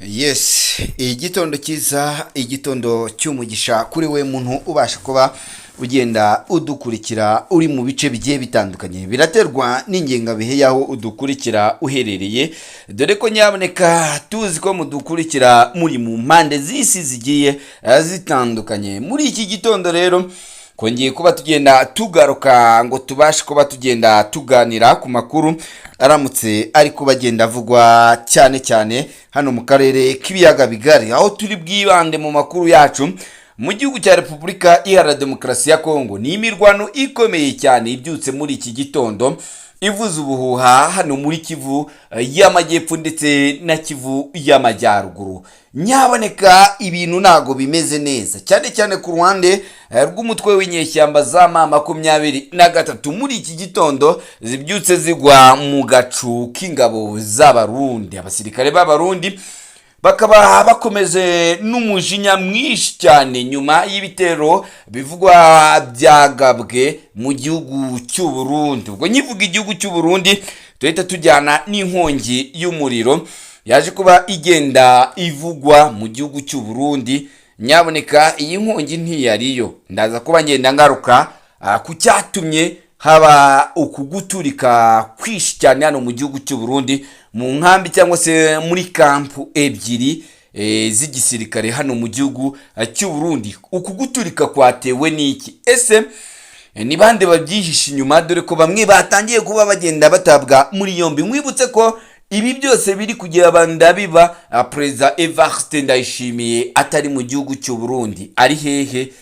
Yes, igitondo cyiza, igitondo cy'umugisha kuri we muntu ubasha kuba ugenda udukurikira uri mu bice bigiye bitandukanye. Biraterwa n'ingengabihe yaho udukurikira uherereye, dore ko nyaboneka tuzi ko mudukurikira muri mu mpande z'isi zigiye zitandukanye. Muri iki gitondo rero kongeye kuba tugenda tugaruka ngo tubashe kuba tugenda tuganira ku makuru aramutse ari kubagenda avugwa cyane cyane hano mu karere k'ibiyaga bigari, aho turi bwibande mu makuru yacu mu gihugu cya Repubulika Iharanira Demokarasi ya Kongo. Ni imirwano ikomeye cyane ibyutse muri iki gitondo ivuza ubuhuha hano muri Kivu y'Amajyepfo ndetse na Kivu y'Amajyaruguru. Nyaboneka ibintu ntago bimeze neza, cyane cyane ku ruhande rw'umutwe w'inyeshyamba za M23 muri iki gitondo zibyutse zigwa mu gacu k'ingabo z'Abarundi. Abasirikare b'Abarundi bakaba bakomeze n'umujinya mwinshi cyane nyuma y'ibitero bivugwa byagabwe mu gihugu cy'u Burundi. Ubwo nyivuga igihugu cy'u Burundi tuhita tujyana n'inkongi y'umuriro yaje kuba igenda ivugwa mu gihugu cy'u Burundi. Nyaboneka iyi nkongi ntiyariyo, ndaza kuba ngenda ngaruka ku cyatumye haba ukuguturika kwishi cyane hano mu gihugu cy'u Burundi mu nkambi cyangwa se muri kampu ebyiri z'igisirikare hano mu gihugu cy'u Burundi. Ukuguturika kwatewe n'iki? Ese ni bande babyihishe inyuma, dore ko bamwe batangiye kuba bagenda batabwa muri yombi? Mwibutse ko ibi byose biri kugira banda biba Perezida Evariste Ndayishimiye atari mu gihugu cy'u Burundi. Ari hehe?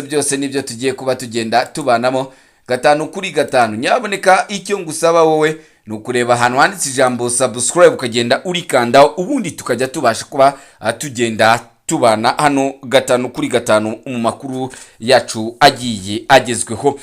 Byose nibyo tugiye kuba tugenda tubanamo gatanu kuri gatanu. Nyaboneka icyo ngusaba wowe ni ukureba ahantu handitse ijambo subscribe ukagenda urikandaho, ubundi tukajya tubasha kuba tugenda tubana hano gatanu kuri gatanu mu makuru yacu agiye agezweho.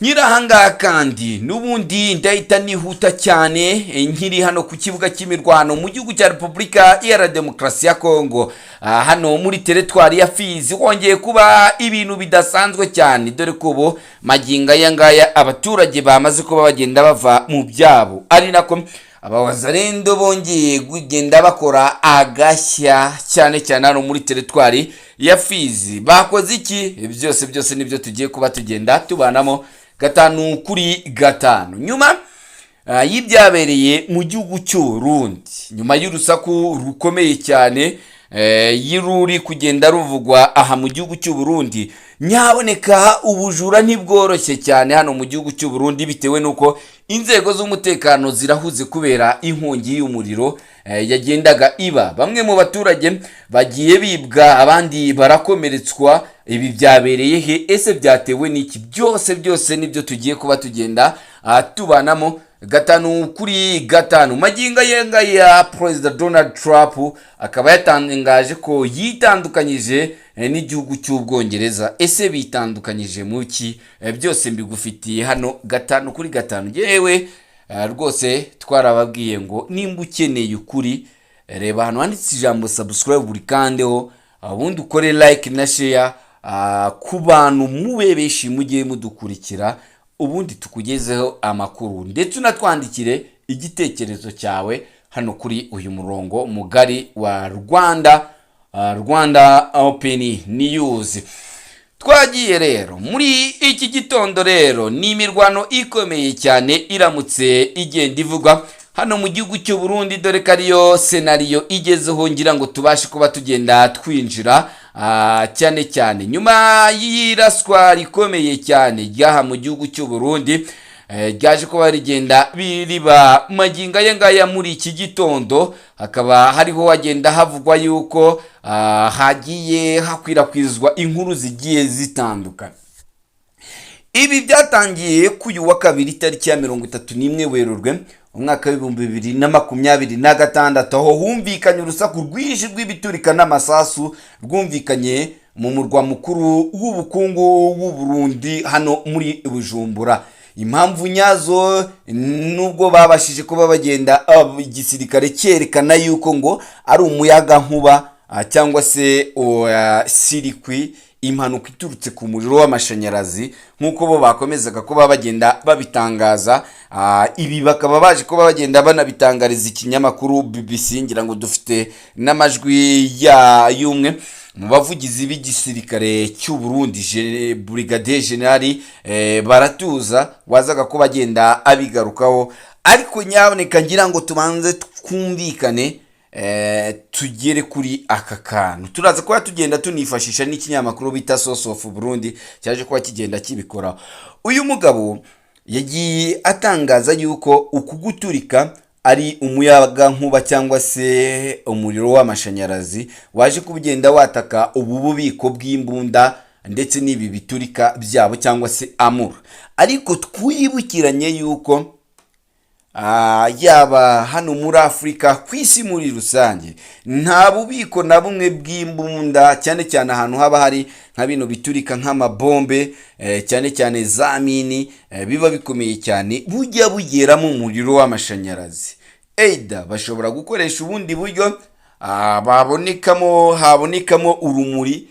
Nyirahangaha kandi n'ubundi ndahita nihuta cyane nkiri hano ku kibuga cy'imirwano mu gihugu cya Repubulika Iharanira Demokarasi ya Kongo, hano muri teritwari ya Fizi hongeye kuba ibintu bidasanzwe cyane, dore ko ubu magingo aya ngaya abaturage bamaze kuba bagenda bava mu byabo, ari nako abawazarendo bongeye kugenda bakora agashya cyane cyane hano muri teritwari ya Fizi. Bakoze iki? Byose nibyo tugiye kuba tugenda tubanamo gatanu kuri gatanu. Nyuma y'ibyabereye mu gihugu cy'u Burundi, nyuma y'urusaku rukomeye cyane y'iruri kugenda ruvugwa aha mu gihugu cy'u Burundi, nyaboneka ubujura ntibworoshye cyane hano mu gihugu cy'u Burundi, bitewe nuko inzego z'umutekano zirahuze kubera inkongi y'umuriro yagendaga iba. Bamwe mu baturage bagiye bibwa, abandi barakomeretswa. Ibi byabereye he? Ese byatewe n'iki? Byose nibyo tugiye kuba tugenda tubanamo gatanu kuri gatanu. Magingo yenga ya Perezida Donald Trump akaba yatangaje ko yitandukanyije n'igihugu cy'Ubwongereza. Ese bitandukanyije mu ki? Byose mbigufitiye hano gatanu kuri gatanu. Yewe rwose twarababwiye ngo nimba ukeneye ukuri, reba hano handitse ijambo subscribe buri kandeho, ubundi ukore like na share ku bantu mube benshi mugiye mudukurikira, ubundi tukugezeho amakuru ndetse unatwandikire igitekerezo cyawe hano kuri uyu murongo mugari wa Rwanda Open News. Twagiye rero muri iki gitondo rero ni imirwano ikomeye cyane iramutse igenda ivugwa hano mu gihugu cy'u Burundi, dore ko ariyo senariyo igezeho ngira ngo tubashe kuba tugenda twinjira cyane cyane nyuma y'iraswa rikomeye cyane ryaha mu gihugu cy'u Burundi ryaje kuba rigenda biriba magingo aya ngaya. Muri iki gitondo hakaba hariho wagenda havugwa yuko hagiye hakwirakwizwa inkuru zigiye zitandukanye. Ibi byatangiye ku uyu wa kabiri tariki ya 31 Werurwe umwaka w'ibihumbi 2026, aho humvikanye urusaku rwinshi rw'ibiturika n'amasasu rwumvikanye mu murwa mukuru w'ubukungu w'u Burundi hano muri Bujumbura. Impamvu nyazo nubwo babashije kuba bagenda igisirikare cyerekana yuko ngo ari umuyaga nkuba cyangwa se sirikwi impanuka iturutse ku muriro w'amashanyarazi nk'uko bo bakomezaga kuba bagenda babitangaza. Ibi bakaba baje kuba bagenda banabitangariza ikinyamakuru BBC, ngira ngo dufite n'amajwi y'umwe mu bavugizi b'igisirikare cy'u Burundi, Brigadier General Baratuza, wazaga ko bagenda abigarukaho. Ariko nyaboneka ngira ngo tubanze twumvikane, tugere kuri aka kantu. Turaza kuba tugenda tunifashisha n'ikinyamakuru bita Source of Burundi cyaje kuba kigenda kibikoraho. Uyu mugabo yagiye atangaza yuko ukuguturika ari umuyaga nkuba cyangwa se umuriro w'amashanyarazi waje kubugenda wataka ubu bubiko bw'imbunda ndetse n'ibi biturika byabo cyangwa se amura. Ariko twibukiranye yuko yaba hano muri Afurika, ku isi muri rusange, nta bubiko na bumwe bw'imbunda, cyane cyane ahantu haba hari nka bino biturika nk'amabombe, cyane cyane za mini, biba bikomeye cyane, bujya bugeramo umuriro w'amashanyarazi. Eida bashobora gukoresha ubundi buryo habonekamo urumuri,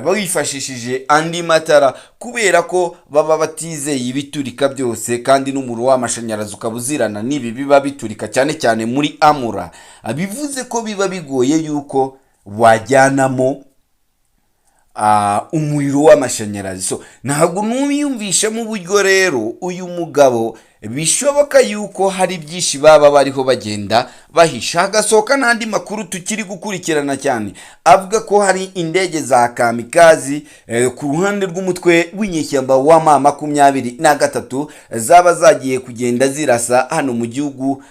bawifashishije andi matara, kubera ko baba batizeye ibiturika byose, kandi n'umuriro w'amashanyarazi ukabuzirana n'ibi biba biturika cyane cyane muri amura. Bivuze ko biba bigoye yuko wajyanamo umuriro w'amashanyarazi. So ntabwo numiyumvishamo uburyo rero uyu mugabo bishoboka yuko hari byinshi baba bariho bagenda bahisha. Hagasohoka n'andi makuru tukiri gukurikirana cyane avuga ko hari indege za kamikazi ku ruhande rw'umutwe w'inyeshyamba wa M23 zaba zagiye kugenda zirasa hano mu gihugu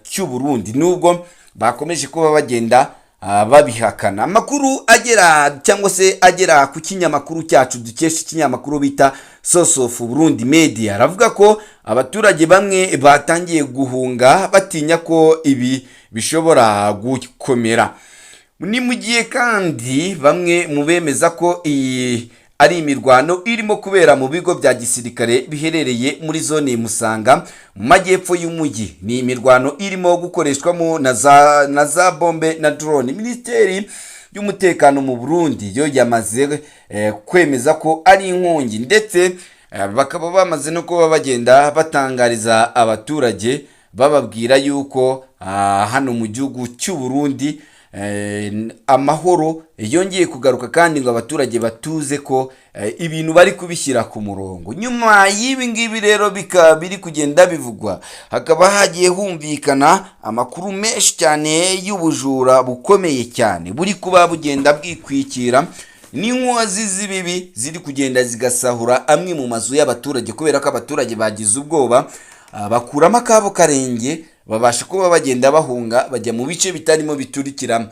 cy'u Burundi, nubwo bakomeje kuba bagenda babihakana. Amakuru agera ku kinyamakuru cyacu dukesha ikinyamakuru bita Source of Burundi Media aravuga ko abaturage bamwe batangiye guhunga batinya ko ibi bishobora gukomera. Ni mu gihe kandi bamwe mu bemeza ko iyi ari imirwano irimo kubera mu bigo bya gisirikare biherereye muri zone Musanga mu majyepfo y'umujyi. Ni imirwano irimo gukoreshwamo na za bombe na drone. Minisiteri y'umutekano mu Burundi yo yamaze kwemeza ko ari inkongi, ndetse bakaba bamaze no kuba bagenda batangariza abaturage bababwira yuko hano mu gihugu cy'u Burundi amahoro yongeye kugaruka, kandi ngo abaturage batuze ko ibintu bari kubishyira ku murongo. Nyuma y'ibi ngibi rero biri kugenda bivugwa, hakaba hagiye humvikana amakuru menshi cyane y'ubujura bukomeye cyane buri kuba bugenda bwikwikira n'inkozi z'ibibi ziri kugenda zigasahura amwe mu mazu y'abaturage, kubera ko abaturage bagize ubwoba, bakuramo akabo karenge, babasha kuba bagenda bahunga bajya mu bice bitarimo biturikiramo.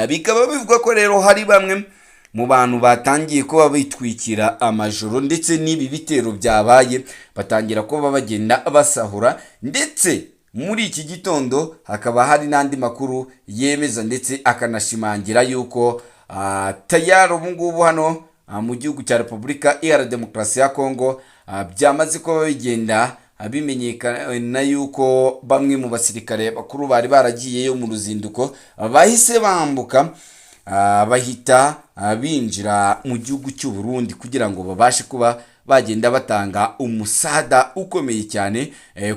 Bikaba bivuga ko rero hari bamwe mu bantu batangiye kuba bitwikira amajoro, ndetse n'ibi bitero byabaye batangira kuba bagenda basahura. Ndetse muri iki gitondo hakaba hari n'andi makuru yemeza ndetse akanashimangira yuko tayari ubu ngubu hano mu gihugu cya Repubulika Iharanira Demokarasi ya Kongo byamaze kuba bigenda bimenyekana yuko bamwe mu basirikare bakuru bari baragiyeyo mu ruzinduko bahise bambuka bahita binjira mu gihugu cy'u Burundi kugira ngo babashe kuba bagenda batanga umusada ukomeye cyane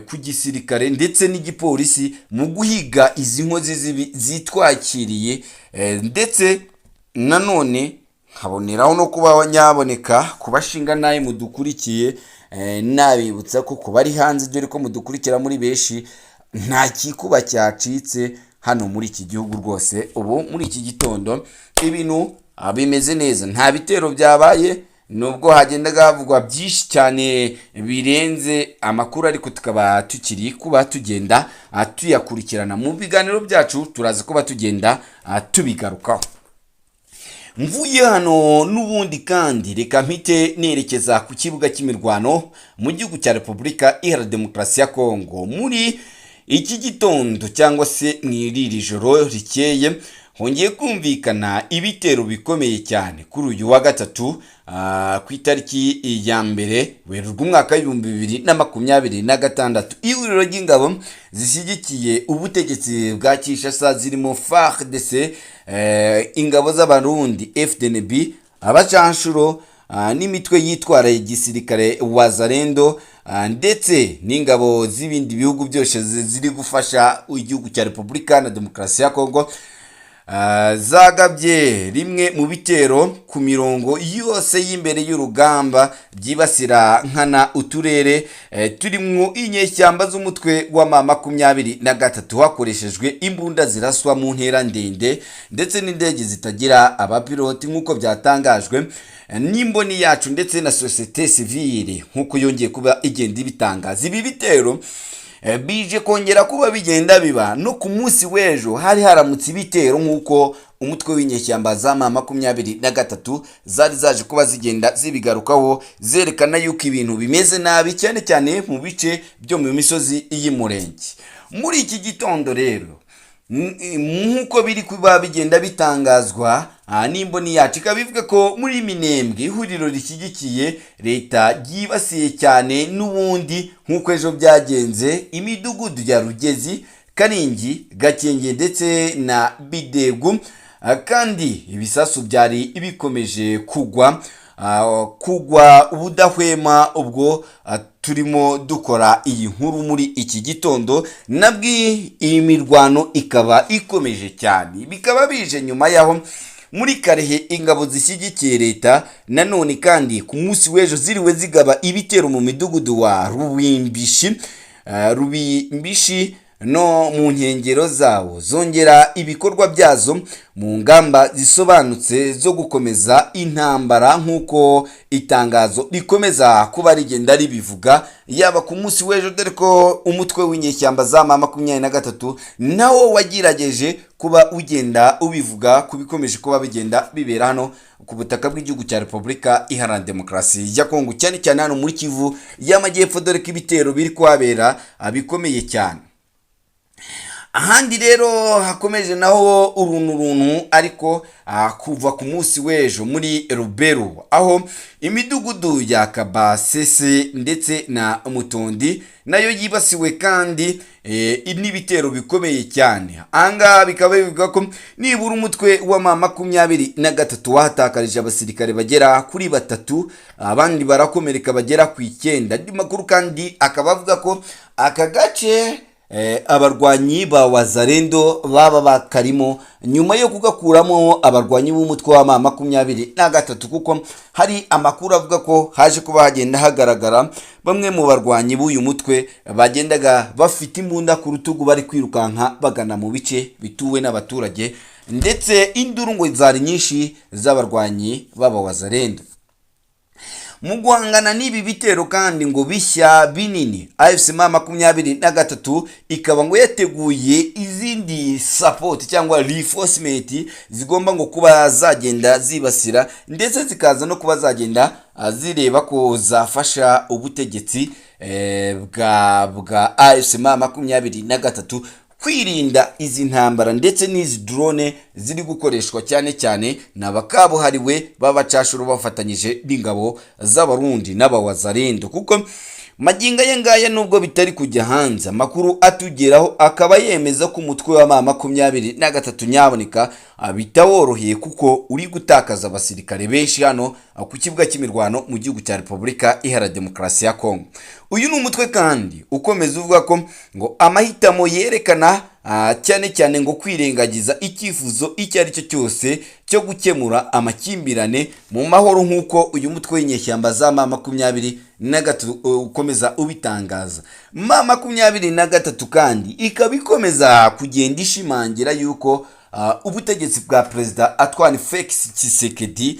ku gisirikare ndetse n'igipolisi mu guhiga izi nkozi zitwakiriye. Ndetse nanone nkaboneraho no kuba nyaboneka kubashinga naye mudukurikiye, nabibutsa ko kuba ari hanze dore ko mudukurikira muri benshi, nta kikuba cyacitse hano muri iki gihugu rwose. Ubu muri iki gitondo ibintu bimeze neza, nta bitero byabaye, nubwo hagendaga havugwa byinshi cyane birenze amakuru, ariko tukaba tukiri kuba tugenda tuyakurikirana mu biganiro byacu. Turaza kuba tugenda tubigarukaho. Mvuye hano n'ubundi kandi reka mpite nerekeza ku kibuga cy'imirwano mu gihugu cya Repubulika Iharanira Demokarasi ya Kongo. Muri iki gitondo cyangwa se mw'iri joro rikeye hongeye kumvikana ibitero bikomeye cyane kuri uyu wa gatatu ku itariki ya mbere Werurwe umwaka w'2026. Ihuriro ry'ingabo zishyigikiye ubutegetsi bwa Kinshasa zirimo FARDC, ingabo z'abarundi FDNB, abacanshuro n'imitwe yitwara igisirikare wazalendo ndetse n'ingabo z'ibindi bihugu byose ziri gufasha igihugu cya Repubulika na Demokarasi ya Kongo zagabye rimwe mu bitero ku mirongo yose y'imbere y'urugamba byibasira nkana uturere turimo inyeshyamba z'umutwe wa M23 hakoreshejwe imbunda ziraswa mu ntera ndende ndetse n'indege zitagira abapiloti nk'uko byatangajwe n'imboni yacu ndetse na societe civile nk'uko yongeye kuba igenda ibitangaza. Ibi bitero bije kongera kuba bigenda biba no ku munsi w'ejo hari haramutse ibitero nk'uko umutwe w'inyeshyamba za M23 zari zaje kuba zigenda zibigarukaho zerekana yuko ibintu bimeze nabi cyane cyane mu bice byo mu misozi y'Umurenge. Muri iki gitondo rero nk'uko biri kuba bigenda bitangazwa n'imboni yacu ikabivuga ko muri Minembwe ihuriro rishyigikiye leta ryibasiye cyane n'ubundi nk'uko ejo byagenze imidugudu ya Rugezi, Karingi, Gakenke ndetse na Bidegu, kandi ibisasu byari bikomeje kugwa ubudahwema. Ubwo turimo dukora iyi nkuru muri iki gitondo nabwi iyi mirwano ikaba ikomeje cyane, bikaba bije nyuma yaho muri Karehe ingabo zishyigikiye leta nanone kandi ku munsi w'ejo ziriwe zigaba ibitero mu midugudu wa Rubimbishi no mu nkengero zawo, zongera ibikorwa byazo mu ngamba zisobanutse zo gukomeza intambara nk'uko itangazo rikomeza kuba rigenda ribivuga yaba ku munsi w'ejo, dore ko umutwe w'inyeshyamba za M23 nawo wagirageje kuba ugenda ubivuga kubikomeje kuba bigenda bibera hano ku butaka bw'igihugu cya Repubulika Iharanira Demokarasi ya Kongo, cyane cyane hano muri Kivu y'Amajyepfo, dore ko ibitero biri kuhabera bikomeye cyane. Ahandi rero hakomeje naho uruntu ariko kuva ku munsi w'ejo muri Rubero, aho imidugudu ya Kabasese ndetse na Mutondi nayo yibasiwe kandi n'ibitero bikomeye cyane. Anga bikaba bivuga ko nibura umutwe wa M23 wahatakarije abasirikare bagera kuri 3, abandi barakomereka bagera ku 9. Andi makuru kandi akaba avuga ko aka gace abarwanyi ba wazalendo baba bakarimo nyuma yo kugakuramo abarwanyi b'umutwe wa M23, kuko hari amakuru avuga ko haje kuba hagenda hagaragara bamwe mu barwanyi b'uyu mutwe bagendaga bafite imbunda ku rutugu bari kwirukanka bagana mu bice bituwe n'abaturage, ndetse induru ngo zari nyinshi z'abarwanyi baba wazalendo. Mu guhangana n'ibi bitero kandi ngo bishya binini, AFC M23 ikaba ngo yateguye izindi support cyangwa reinforcement zigomba ngo kuba zagenda zibasira ndetse zikaza no kuba zagenda zireba ko zafasha ubutegetsi bwa AFC M23 kwirinda izi ntambara ndetse n'izi drone ziri gukoreshwa cyane cyane n'abakabuhariwe b'abacashuro bafatanyije n'ingabo z'abarundi n'abawazalendo. Kuko maginga ye ngaya nubwo bitari kujya hanze, amakuru atugeraho akaba yemeza ko umutwe wa M23 nyaboneka bitaworoheye kuko uri gutakaza abasirikare benshi hano ku kibuga cy'imirwano mu gihugu cya Repubulika Iharanira Demokarasi ya Kongo. Uyu ni umutwe kandi ukomeza uvuga ko ngo amahitamo yerekana cyane cyane ngo kwirengagiza icyifuzo icyo ari cyo cyose cyo gukemura amakimbirane mu mahoro, nk'uko uyu mutwe w'inyeshyamba za M23 ukomeza ubitangaza. M23 kandi ikaba ikomeza kugenda ishimangira yuko ubutegetsi bwa Perezida Antoine Felix Tshisekedi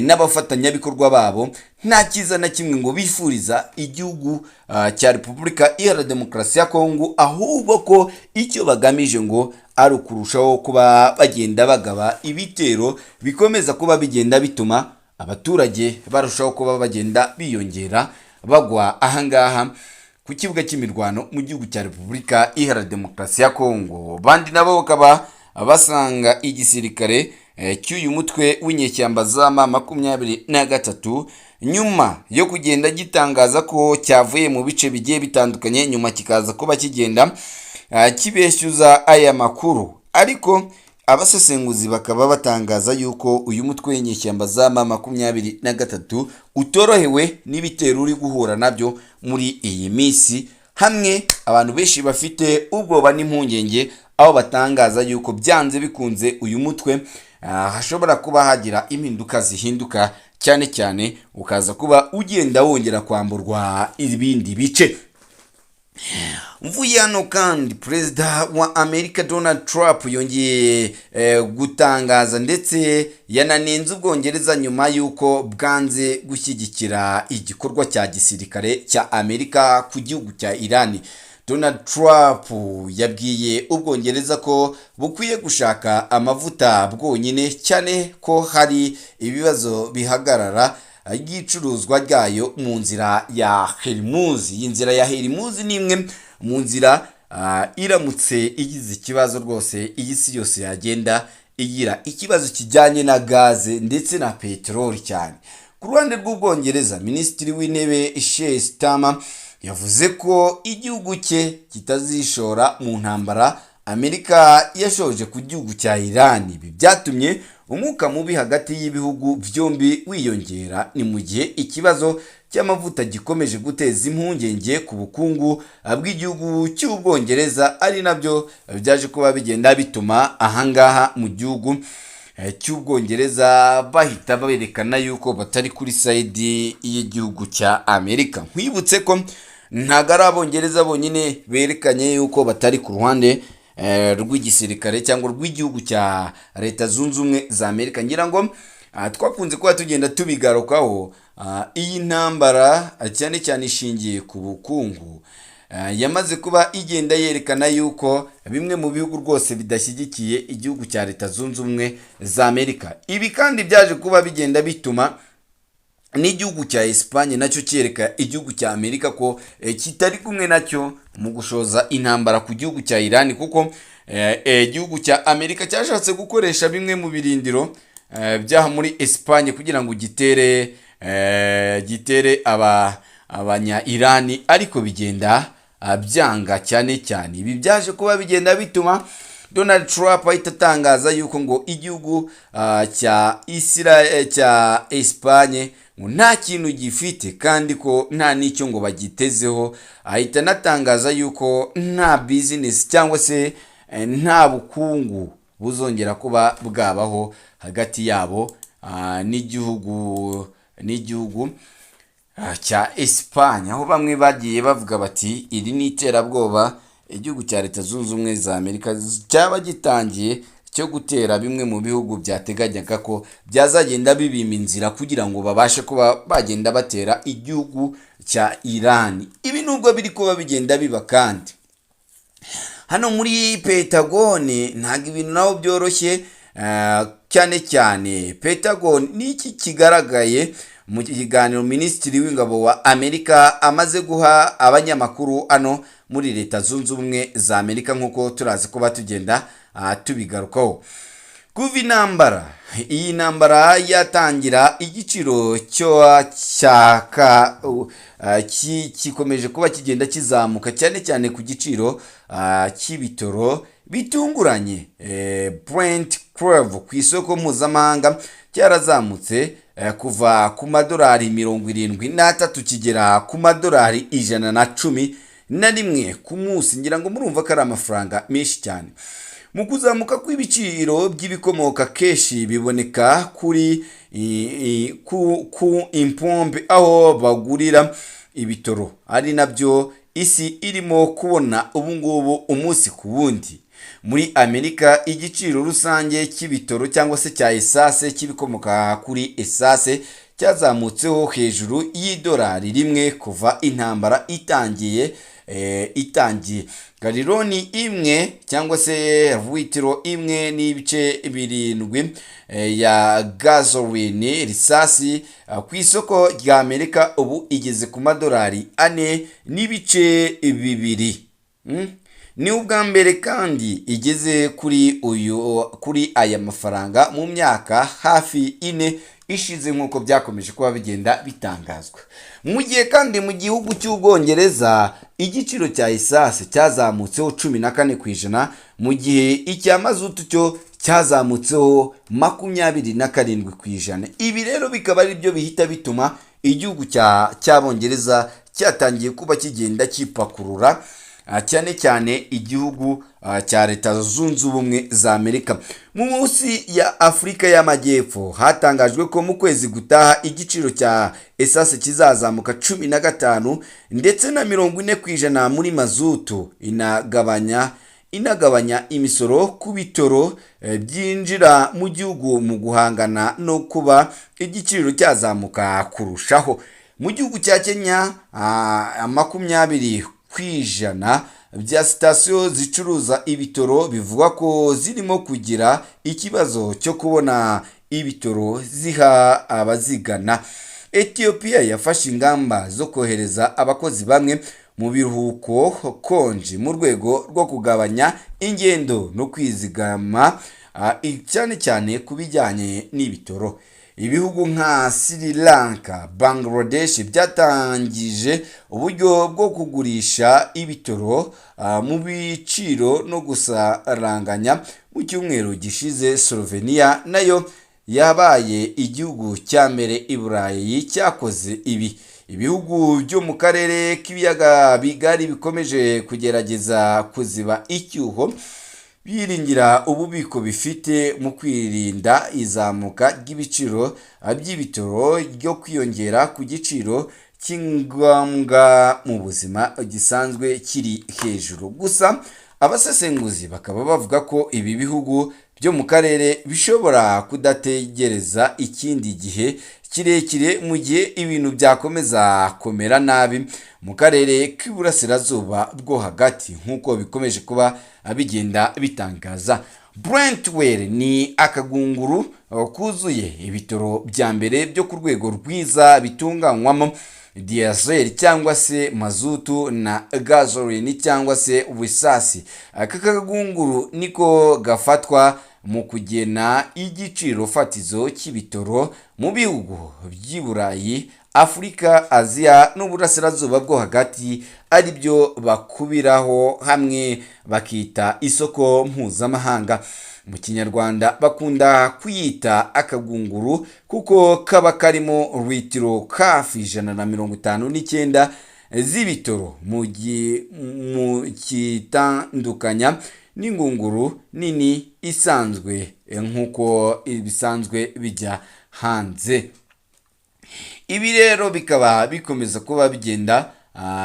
n'abafatanyabikorwa babo nta cyiza na kimwe ngo bifuriza igihugu cya Repubulika Iharanira Demokarasi ya Kongo, ahubwo ko icyo bagamije ngo ari ukurushaho kuba bagenda bagaba ibitero bikomeza kuba bigenda bituma abaturage barushaho kuba bagenda biyongera bagwa ahangaha ku kibuga cy'imirwano mu gihugu cya Repubulika Iharanira Demokarasi ya Kongo. Bandi nabo bakaba basanga igisirikare cy'uyu mutwe w'inyeshyamba za M23 nyuma yo kugenda gitangaza ko cyavuye mu bice bigiye bitandukanye, nyuma kikaza kuba kigenda kibeshyuza aya makuru, ariko abasesenguzi bakaba batangaza yuko uyu mutwe w'inyeshyamba za M23 utorohewe n'ibitero uri guhura nabyo muri iyi minsi, hamwe abantu benshi bafite ubwoba n'impungenge, aho batangaza yuko byanze bikunze uyu mutwe hashobora kuba hagira impinduka zihinduka, cyane cyane ukaza kuba ugenda wongera kwamburwa ibindi bice. Mvuye hano kandi perezida wa Amerika Donald Trump yongeye gutangaza ndetse yananenze Ubwongereza nyuma y'uko bwanze gushyigikira igikorwa cya gisirikare cya Amerika ku gihugu cya Iran. Donald Trump yabwiye Ubwongereza ko bukwiye gushaka amavuta bwonyine, cyane ko hari ibibazo bihagarara y'icuruzwa ryayo mu nzira ya Hormuz. Iyi nzira ya Hormuz ni imwe mu nzira iramutse igize ikibazo rwose iyi si yose yagenda igira ikibazo kijyanye na gaze ndetse na peteroli cyane. Ku ruhande rw'Ubwongereza, Minisitiri w'Intebe Keir Starmer yavuze ko igihugu cye kitazishora mu ntambara Amerika yashoje ku gihugu cya Iran. Ibi byatumye umwuka mubi hagati y'ibihugu byombi wiyongera, ni mu gihe ikibazo cy'amavuta gikomeje guteza impungenge ku bukungu bw'igihugu cy'Ubwongereza, ari nabyo byaje kuba bigenda bituma ahangaha mu gihugu cy'Ubwongereza bahita berekana yuko batari kuri side y'igihugu cya Amerika. Nkwibutse ko ntago ari Abongereza bonyine berekanye yuko batari ku ruhande rw'igisirikare cyangwa rw'igihugu cya Leta Zunze Ubumwe za Amerika. Ngira ngo twakunze kuba tugenda tubigarukaho, iyi ntambara cyane cyane ishingiye ku bukungu yamaze kuba igenda yerekana yuko bimwe mu bihugu rwose bidashyigikiye igihugu cya Leta Zunze Ubumwe za Amerika. Ibi kandi byaje kuba bigenda bituma n'igihugu cya Espagne nacyo cyereka igihugu cya Amerika ko kitari kumwe nacyo mu gushoza intambara ku gihugu cya Iran, kuko igihugu cya Amerika cyashatse gukoresha bimwe mu birindiro byaha muri Espagne kugira ngo gitere abanya Iran, ariko bigenda byanga cyane cyane. Ibi byaje kuba bigenda bituma Donald Trump ahita atangaza yuko ngo igihugu cya Espagne ngo nta kintu gifite kandi ko nta n'icyo ngo bagitezeho. Ahita anatangaza yuko nta business cyangwa se nta bukungu buzongera kuba bwabaho hagati yabo n'igihugu cya Espagne, aho bamwe bagiye bavuga bati iri ni iterabwoba igihugu cya Leta Zunze Ubumwe za Amerika cyaba gitangiye cyo gutera bimwe mu bihugu byateganyaga ko byazagenda bibima inzira kugira ngo babashe kuba bagenda batera igihugu cya Iran. Ibi nubwo biri kuba bigenda biba, kandi hano muri Pentagon ntabwo ibintu naho byoroshye, cyane cyane Pentagon niki kigaragaye mu kiganiro Minisitiri w'Ingabo wa Amerika amaze guha abanyamakuru ano muri Leta Zunze Ubumwe za Amerika, nk'uko turazi kuba tugenda tubigarukaho. Kuva iyi ntambara yatangira, igiciro kikomeje kuba kigenda kizamuka, cyane cyane ku giciro cy'ibitoro bitunguranye. Brent crude ku isoko mpuzamahanga cyarazamutse kuva ku madolari 73 kigera ku madolari 111 ku munsi. Ngira ngo murumva ko ari amafaranga menshi cyane. Mu kuzamuka kw'ibiciro by'ibikomoka kenshi biboneka kuri ku impombe aho bagurira ibitoro, ari nabyo isi irimo kubona ubu ngubu umunsi ku wundi. Muri Amerika igiciro rusange cy'ibitoro cyangwa se cya esase cy'ibikomoka kuri esase cyazamutseho hejuru y'idolari rimwe kuva intambara itangiye. Galiloni imwe cyangwa se litiro imwe n'ibice 7 ya gasoline risasi ku isoko rya Amerika ubu igeze ku madolari 4 n'ibice 2. Ni ubwa mbere kandi igeze kuri aya mafaranga mu myaka hafi 4, ishize nk'uko byakomeje kuba bigenda bitangazwa. Mu gihe kandi mu gihugu cy'Ubwongereza igiciro cya esase cyazamutseho 14%, mu gihe icya mazutu cyo cyazamutseho 27%. Ibi rero bikaba ari byo bihita bituma igihugu cy'Abongereza cyatangiye kuba kigenda kipakurura cyane cyane igihugu cya Leta Zunze Ubumwe za Amerika. Mu munsi ya Afurika y'Amajyepfo hatangajwe ko mu kwezi gutaha igiciro cya esase kizazamuka 15 ndetse na 40% muri mazutu, inagabanya imisoro ku bitoro byinjira mu gihugu mu guhangana no kuba igiciro cyazamuka kurushaho. Mu gihugu cya Kenya 20% bya sitasiyo zicuruza ibitoro bivugwa ko zirimo kugira ikibazo cyo kubona ibitoro ziha abazigana. Ethiopia yafashe ingamba zo kohereza abakozi bamwe mu biruhuko konji mu rwego rwo kugabanya ingendo no kwizigama cyane cyane ku bijyanye n'ibitoro. Ibihugu nka Sri Lanka, Bangladesh byatangije uburyo bwo kugurisha ibitoro mu biciro no gusaranganya. Mu cyumweru gishize Slovenia nayo yabaye igihugu cya mbere i Burayi cyakoze ibi. Ibihugu byo mu karere k'ibiyaga bigari bikomeje kugerageza kuziba icyuho biringira ububiko bifite mu kwirinda izamuka ry'ibiciro by'ibitoro ryo kwiyongera ku giciro cy'ingombwa mu buzima gisanzwe kiri hejuru. Gusa abasesenguzi bakaba bavuga ko ibi bihugu byo mu karere bishobora kudategereza ikindi gihe kirekire mu gihe ibintu byakomeza kumera nabi mu karere k'iburasirazuba bwo hagati nk'uko bikomeje kuba bigenda bitangaza. Brentwell ni akagunguru kuzuye ibitoro bya mbere byo ku rwego rwiza bitunganywamo diesel cyangwa se mazutu na gasoline cyangwa se wisasi. Aka kagunguru niko gafatwa mu kugena igiciro fatizo cy'ibitoro mu bihugu by'i Burayi, Afurika, Aziya n'uburasirazuba bwo hagati, ari byo bakubiraho hamwe bakita isoko mpuzamahanga. Mu Kinyarwanda bakunda kuyita akagunguru kuko kaba karimo litiro hafi 159 z'ibitoro mu kitandukanya n'ingunguru nini isanzwe nk'uko ibisanzwe bijya hanze. Ibi rero bikaba bikomeza kuba bigenda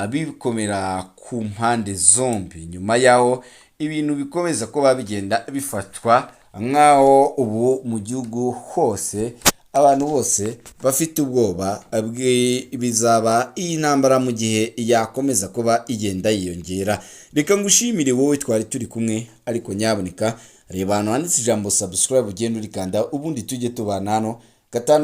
bikomera ku mpande zombi, nyuma yaho ibintu bikomeza kuba bigenda bifatwa nk'aho ubu mu gihugu hose abantu bose bafite ubwoba bizaba iyi ntambara mu gihe yakomeza kuba igenda yiyongera. Reka ngushimire wowe twari turi kumwe, ariko nyaboneka reba hano handitse ijambo subscribe ugenda urikanda ubundi tujye tubana hano gatanu